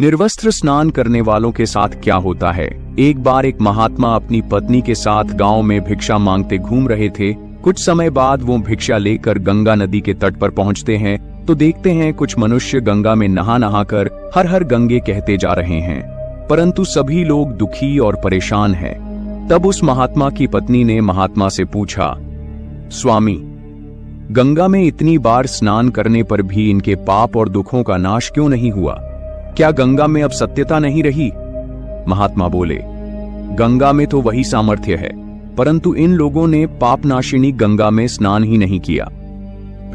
निर्वस्त्र स्नान करने वालों के साथ क्या होता है। एक बार एक महात्मा अपनी पत्नी के साथ गांव में भिक्षा मांगते घूम रहे थे। कुछ समय बाद वो भिक्षा लेकर गंगा नदी के तट पर पहुंचते हैं तो देखते हैं कुछ मनुष्य गंगा में नहा नहा कर हर हर गंगे कहते जा रहे हैं, परंतु सभी लोग दुखी और परेशान हैं। तब उस महात्मा की पत्नी ने महात्मा से पूछा, स्वामी, गंगा में इतनी बार स्नान करने पर भी इनके पाप और दुखों का नाश क्यों नहीं हुआ? क्या गंगा में अब सत्यता नहीं रही? महात्मा बोले, गंगा में तो वही सामर्थ्य है, परंतु इन लोगों ने पापनाशिनी गंगा में स्नान ही नहीं किया,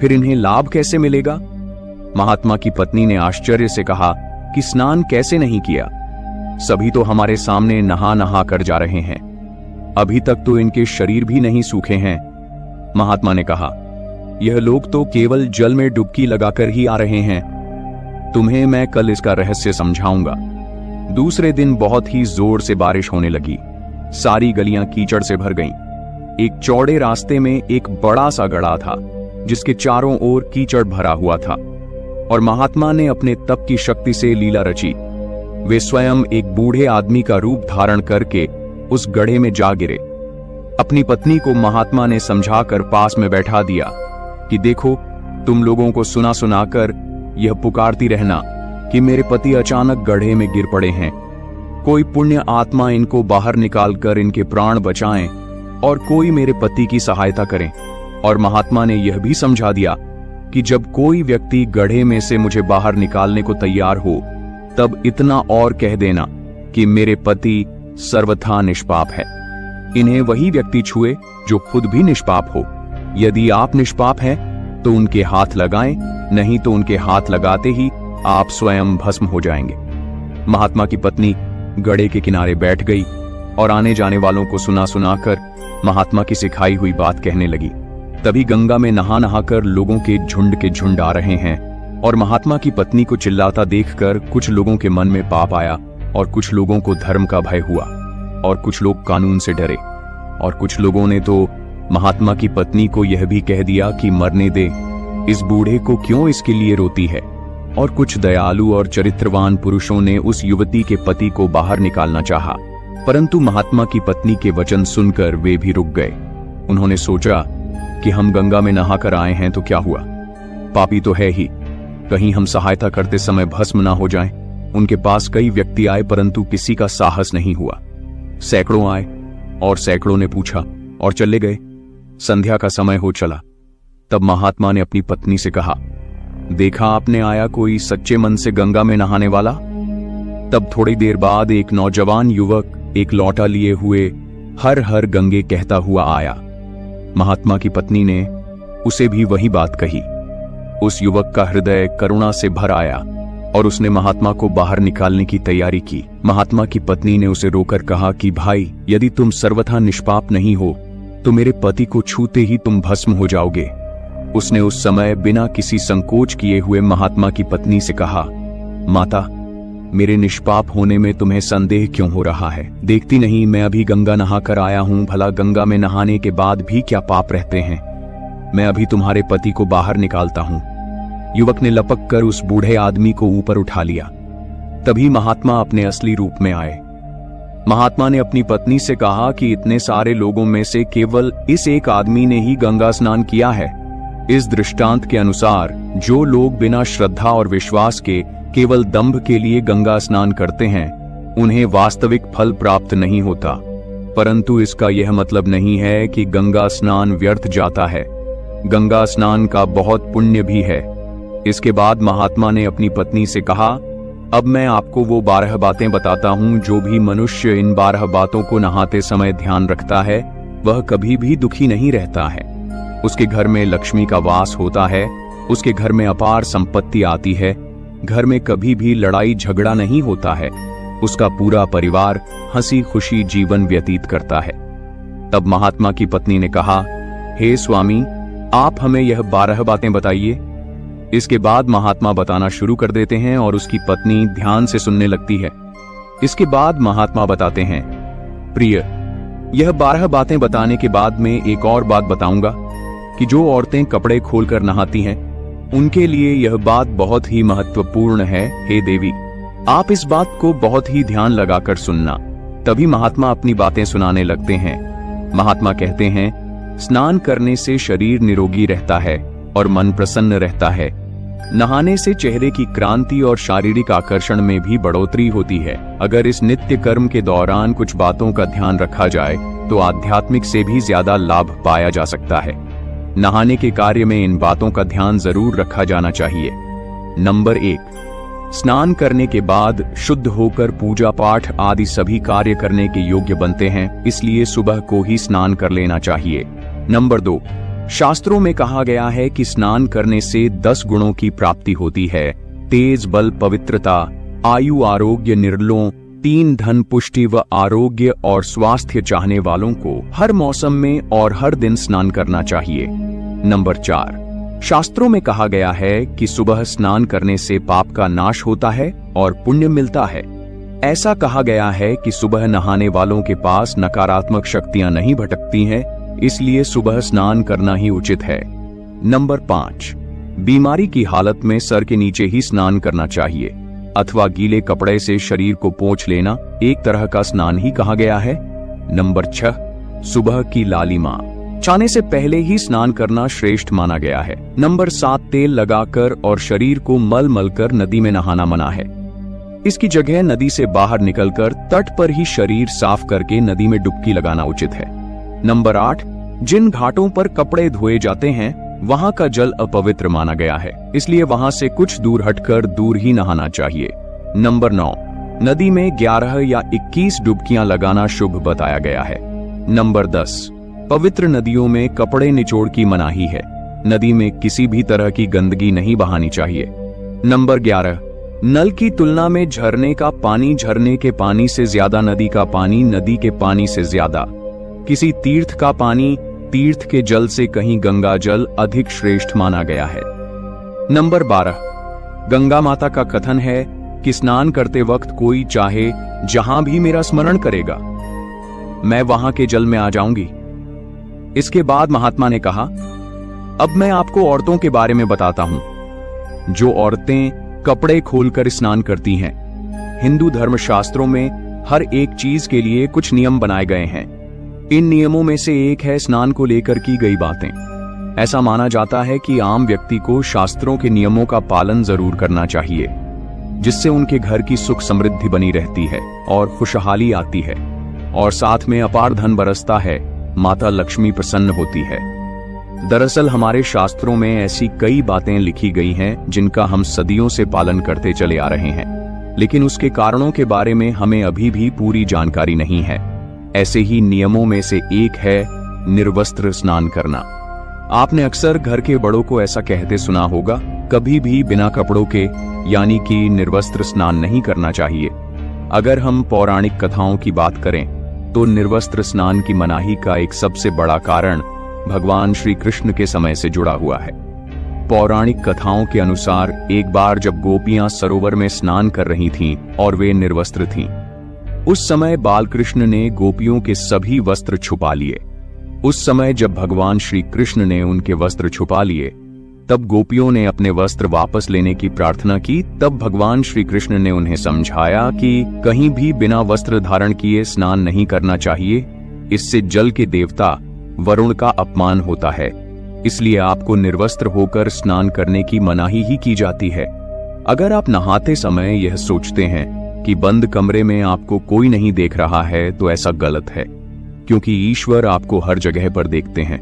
फिर इन्हें लाभ कैसे मिलेगा? महात्मा की पत्नी ने आश्चर्य से कहा कि स्नान कैसे नहीं किया? सभी तो हमारे सामने नहा नहा कर जा रहे हैं, अभी तक तो इनके शरीर भी नहीं सूखे हैं। महात्मा ने कहा, यह लोग तो केवल जल में डुबकी लगाकर ही आ रहे हैं, तुम्हें मैं कल इसका रहस्य समझाऊंगा। दूसरे दिन बहुत ही जोर से बारिश होने लगी। सारी गलियां कीचड़ से भर गईं। एक चौड़े रास्ते में एक बड़ा सा गड्ढा था जिसके चारों ओर कीचड़ भरा हुआ था, और महात्मा ने अपने तप की शक्ति से लीला रची। वे स्वयं एक बूढ़े आदमी का रूप धारण करके उस गड्ढे में जा गिरे। अपनी पत्नी को महात्मा ने समझाकर पास में बैठा दिया कि देखो, तुम लोगों को सुना सुनाकर यह पुकारती रहना कि मेरे पति अचानक गड्ढे में गिर पड़े हैं। कोई पुण्य आत्मा इनको बाहर निकालकर इनके प्राण बचाएं और कोई मेरे पति की सहायता करें। और महात्मा ने यह भी समझा दिया कि जब कोई व्यक्ति गड्ढे में से मुझे बाहर निकालने को तैयार हो, तब इतना और कह देना कि मेरे पति सर्वथा निष्पाप है। इन्हें वही व्यक्ति छुए जो खुद भी निष्पाप हो। यदि आप निष्पाप हैं तो उनके हाथ लगाएं, नहीं तो उनके हाथ लगाते ही आप स्वयं भस्म हो जाएंगे। महात्मा की पत्नी गड्ढे के किनारे बैठ गई और आने जाने वालों को सुना सुनाकर महात्मा की सिखाई हुई बात कहने लगी। तभी गंगा में नहा नहाकर लोगों के झुंड आ रहे हैं, और महात्मा की पत्नी को चिल्लाता देखकर कुछ लोगों के मन में पाप आया, और कुछ लोगों को धर्म का भय हुआ, और कुछ लोग कानून से डरे, और कुछ लोगों ने तो महात्मा की पत्नी को यह भी कह दिया कि मरने दे, इस बूढ़े को क्यों इसके लिए रोती है। और कुछ दयालु और चरित्रवान पुरुषों ने उस युवती के पति को बाहर निकालना चाहा, परंतु महात्मा की पत्नी के वचन सुनकर वे भी रुक गए। उन्होंने सोचा कि हम गंगा में नहाकर आए हैं तो क्या हुआ, पापी तो है ही, कहीं हम सहायता करते समय भस्म ना हो जाएं। उनके पास कई व्यक्ति आए, परंतु किसी का साहस नहीं हुआ। सैकड़ों आए और सैकड़ों ने पूछा और चले गए। संध्या का समय हो चला। तब महात्मा ने अपनी पत्नी से कहा, देखा आपने आया कोई सच्चे मन से गंगा में नहाने वाला? तब थोड़ी देर बाद एक नौजवान युवक एक लौटा लिए हुए हर हर गंगे कहता हुआ आया। महात्मा की पत्नी ने उसे भी वही बात कही। उस युवक का हृदय करुणा से भर आया और उसने महात्मा को बाहर निकालने की तैयारी की। महात्मा की पत्नी ने उसे रोकर कहा कि भाई, यदि तुम सर्वथा निष्पाप नहीं हो तो मेरे पति को छूते ही तुम भस्म हो जाओगे। उसने उस समय बिना किसी संकोच किए हुए महात्मा की पत्नी से कहा, माता, मेरे निष्पाप होने में तुम्हें संदेह क्यों हो रहा है? देखती नहीं मैं अभी गंगा नहा कर आया हूं, भला गंगा में नहाने के बाद भी क्या पाप रहते हैं? मैं अभी तुम्हारे पति को बाहर निकालता हूं। युवक ने लपक कर उस बूढ़े आदमी को ऊपर उठा लिया। तभी महात्मा अपने असली रूप में आए। महात्मा ने अपनी पत्नी से कहा कि इतने सारे लोगों में से केवल इस एक आदमी ने ही गंगा स्नान किया है। इस दृष्टांत के अनुसार जो लोग बिना श्रद्धा और विश्वास के केवल दंभ के लिए गंगा स्नान करते हैं, उन्हें वास्तविक फल प्राप्त नहीं होता। परंतु इसका यह मतलब नहीं है कि गंगा स्नान व्यर्थ जाता है। गंगा स्नान का बहुत पुण्य भी है। इसके बाद महात्मा ने अपनी पत्नी से कहा, अब मैं आपको वो 12 बातें बताता हूं। जो भी मनुष्य इन 12 बातों को नहाते समय ध्यान रखता है, वह कभी भी दुखी नहीं रहता है। उसके घर में लक्ष्मी का वास होता है, उसके घर में अपार संपत्ति आती है, घर में कभी भी लड़ाई झगड़ा नहीं होता है, उसका पूरा परिवार हंसी खुशी जीवन व्यतीत करता है। तब महात्मा की पत्नी ने कहा, हे स्वामी, आप हमें यह 12 बातें बताइए। इसके बाद महात्मा बताना शुरू कर देते हैं और उसकी पत्नी ध्यान से सुनने लगती है। इसके बाद महात्मा बताते हैं, प्रिय, यह 12 बातें बताने के बाद में एक और बात बताऊंगा कि जो औरतें कपड़े खोलकर नहाती हैं, उनके लिए यह बात बहुत ही महत्वपूर्ण है। हे देवी, आप इस बात को बहुत ही ध्यान लगाकर सुनना। तभी महात्मा अपनी बातें सुनाने लगते हैं। महात्मा कहते हैं, स्नान करने से शरीर निरोगी रहता है और मन प्रसन्न रहता है। नहाने से चेहरे की क्रांति और शारीरिक आकर्षण में भी बढ़ोतरी होती है। अगर इस नित्य कर्म के दौरान कुछ बातों का ध्यान रखा जाए तो आध्यात्मिक से भी ज्यादा लाभ पाया जा सकता है। नहाने के कार्य में इन बातों का ध्यान जरूर रखा जाना चाहिए। नंबर 1, स्नान करने के बाद शुद्ध होकर पूजा पाठ आदि सभी कार्य करने के योग्य बनते हैं, इसलिए सुबह को ही स्नान कर लेना चाहिए। नंबर 2, शास्त्रों में कहा गया है कि स्नान करने से 10 गुणों की प्राप्ति होती है। तेज बल पवित्रता, आयु आरोग्य निर्लों, 3 धन पुष्टि व आरोग्य और स्वास्थ्य चाहने वालों को हर मौसम में और हर दिन स्नान करना चाहिए। नंबर 4, शास्त्रों में कहा गया है कि सुबह स्नान करने से पाप का नाश होता है और पुण्य मिलता है। ऐसा कहा गया है कि सुबह नहाने वालों के पास नकारात्मक शक्तियां नहीं भटकती हैं, इसलिए सुबह स्नान करना ही उचित है। नंबर 5, बीमारी की हालत में सर के नीचे ही स्नान करना चाहिए अथवा गीले कपड़े से शरीर को पोंछ लेना एक तरह का स्नान ही कहा गया है। नंबर 6, सुबह की लालिमा छाने से पहले ही स्नान करना श्रेष्ठ माना गया है। नंबर 7, तेल लगाकर और शरीर को मल मल कर नदी में नहाना मना है। इसकी जगह नदी से बाहर निकलकर तट पर ही शरीर साफ करके नदी में डुबकी लगाना उचित है। नंबर 8, जिन घाटों पर कपड़े धोए जाते हैं वहां का जल अपवित्र माना गया है, इसलिए वहां से कुछ दूर हटकर दूर ही नहाना चाहिए। नंबर 9, नदी में 11 या 21 डुबकियां लगाना शुभ बताया गया है। नंबर 10, पवित्र नदियों में कपड़े निचोड़ की मनाही है। नदी में किसी भी तरह की गंदगी नहीं बहानी चाहिए। नंबर 11, नल की तुलना में झरने का पानी झरने के पानी से ज्यादा, नदी का पानी नदी के पानी से ज्यादा, किसी तीर्थ का पानी तीर्थ के जल से कहीं गंगा जल अधिक श्रेष्ठ माना गया है। नंबर 12, गंगा माता का कथन है कि स्नान करते वक्त कोई चाहे जहां भी मेरा स्मरण करेगा मैं वहां के जल में आ जाऊंगी। इसके बाद महात्मा ने कहा, अब मैं आपको औरतों के बारे में बताता हूं जो औरतें कपड़े खोलकर स्नान करती हैं। हिंदू धर्मशास्त्रों में हर एक चीज के लिए कुछ नियम बनाए गए हैं। इन नियमों में से एक है स्नान को लेकर की गई बातें। ऐसा माना जाता है कि आम व्यक्ति को शास्त्रों के नियमों का पालन जरूर करना चाहिए, जिससे उनके घर की सुख समृद्धि बनी रहती है और खुशहाली आती है और साथ में अपार धन बरसता है, माता लक्ष्मी प्रसन्न होती है। दरअसल हमारे शास्त्रों में ऐसी कई बातें लिखी गई हैं जिनका हम सदियों से पालन करते चले आ रहे हैं, लेकिन उसके कारणों के बारे में हमें अभी भी पूरी जानकारी नहीं है। ऐसे ही नियमों में से एक है निर्वस्त्र स्नान करना। आपने अक्सर घर के बड़ों को ऐसा कहते सुना होगा, कभी भी बिना कपड़ों के यानी कि निर्वस्त्र स्नान नहीं करना चाहिए। अगर हम पौराणिक कथाओं की बात करें तो निर्वस्त्र स्नान की मनाही का एक सबसे बड़ा कारण भगवान श्री कृष्ण के समय से जुड़ा हुआ है। पौराणिक कथाओं के अनुसार एक बार जब गोपियां सरोवर में स्नान कर रही थीं और वे निर्वस्त्र थीं, उस समय बालकृष्ण ने गोपियों के सभी वस्त्र छुपा लिए। उस समय जब भगवान श्री कृष्ण ने उनके वस्त्र छुपा लिए, तब गोपियों ने अपने वस्त्र वापस लेने की प्रार्थना की। तब भगवान श्री कृष्ण ने उन्हें समझाया कि कहीं भी बिना वस्त्र धारण किए स्नान नहीं करना चाहिए, इससे जल के देवता वरुण का अपमान होता है, इसलिए आपको निर्वस्त्र होकर स्नान करने की मनाही ही की जाती है। अगर आप नहाते समय यह सोचते हैं कि बंद कमरे में आपको कोई नहीं देख रहा है तो ऐसा गलत है, क्योंकि ईश्वर आपको हर जगह पर देखते हैं।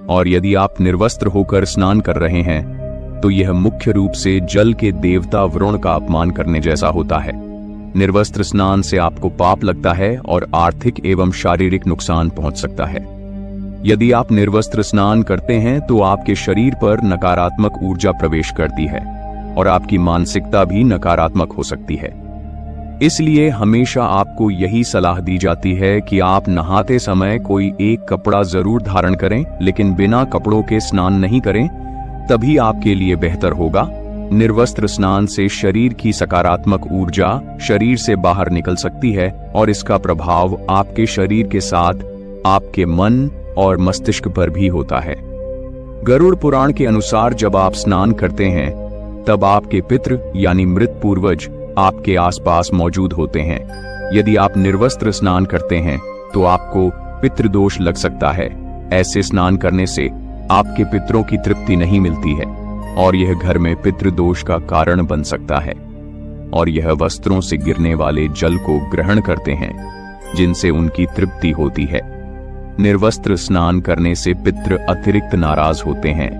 और यदि आप निर्वस्त्र होकर स्नान कर रहे हैं तो यह मुख्य रूप से जल के देवता वरुण का अपमान करने जैसा होता है। निर्वस्त्र स्नान से आपको पाप लगता है और आर्थिक एवं शारीरिक नुकसान पहुंच सकता है। यदि आप निर्वस्त्र स्नान करते हैं तो आपके शरीर पर नकारात्मक ऊर्जा प्रवेश करती है और आपकी मानसिकता भी नकारात्मक हो सकती है। इसलिए हमेशा आपको यही सलाह दी जाती है कि आप नहाते समय कोई एक कपड़ा जरूर धारण करें, लेकिन बिना कपड़ों के स्नान नहीं करें, तभी आपके लिए बेहतर होगा। निर्वस्त्र स्नान से शरीर की सकारात्मक ऊर्जा शरीर से बाहर निकल सकती है और इसका प्रभाव आपके शरीर के साथ आपके मन और मस्तिष्क पर भी होता है। गरुड़ पुराण के अनुसार जब आप स्नान करते हैं तब आपके पितृ यानी मृत पूर्वज आपके आसपास मौजूद होते हैं। यदि आप निर्वस्त्र स्नान करते हैं तो आपको पितृदोष लग सकता है। ऐसे स्नान करने से आपके पितरों की तृप्ति नहीं मिलती है और यह घर में पितृदोष का कारण बन सकता है। और यह वस्त्रों से गिरने वाले जल को ग्रहण करते हैं जिनसे उनकी तृप्ति होती है। निर्वस्त्र स्नान करने से पितृ अतिरिक्त नाराज होते हैं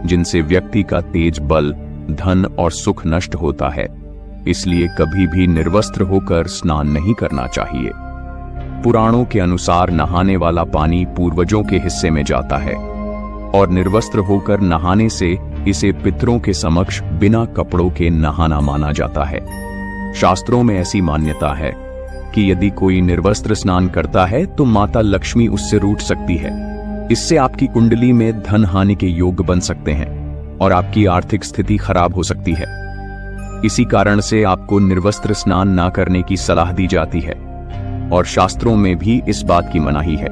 जिनसे व्यक्ति का तेज बल, धन और सुख नष्ट होता है। इसलिए कभी भी निर्वस्त्र होकर स्नान नहीं करना चाहिए। पुराणों के अनुसार नहाने वाला पानी पूर्वजों के हिस्से में जाता है और निर्वस्त्र होकर नहाने से इसे पितरों के समक्ष बिना कपड़ों के नहाना माना जाता है। शास्त्रों में ऐसी मान्यता है कि यदि कोई निर्वस्त्र स्नान करता है तो माता लक्ष्मी उससे रूठ सकती है। इससे आपकी कुंडली में धन हानि के योग बन सकते हैं और आपकी आर्थिक स्थिति खराब हो सकती है। इसी कारण से आपको निर्वस्त्र स्नान ना करने की सलाह दी जाती है और शास्त्रों में भी इस बात की मनाही है।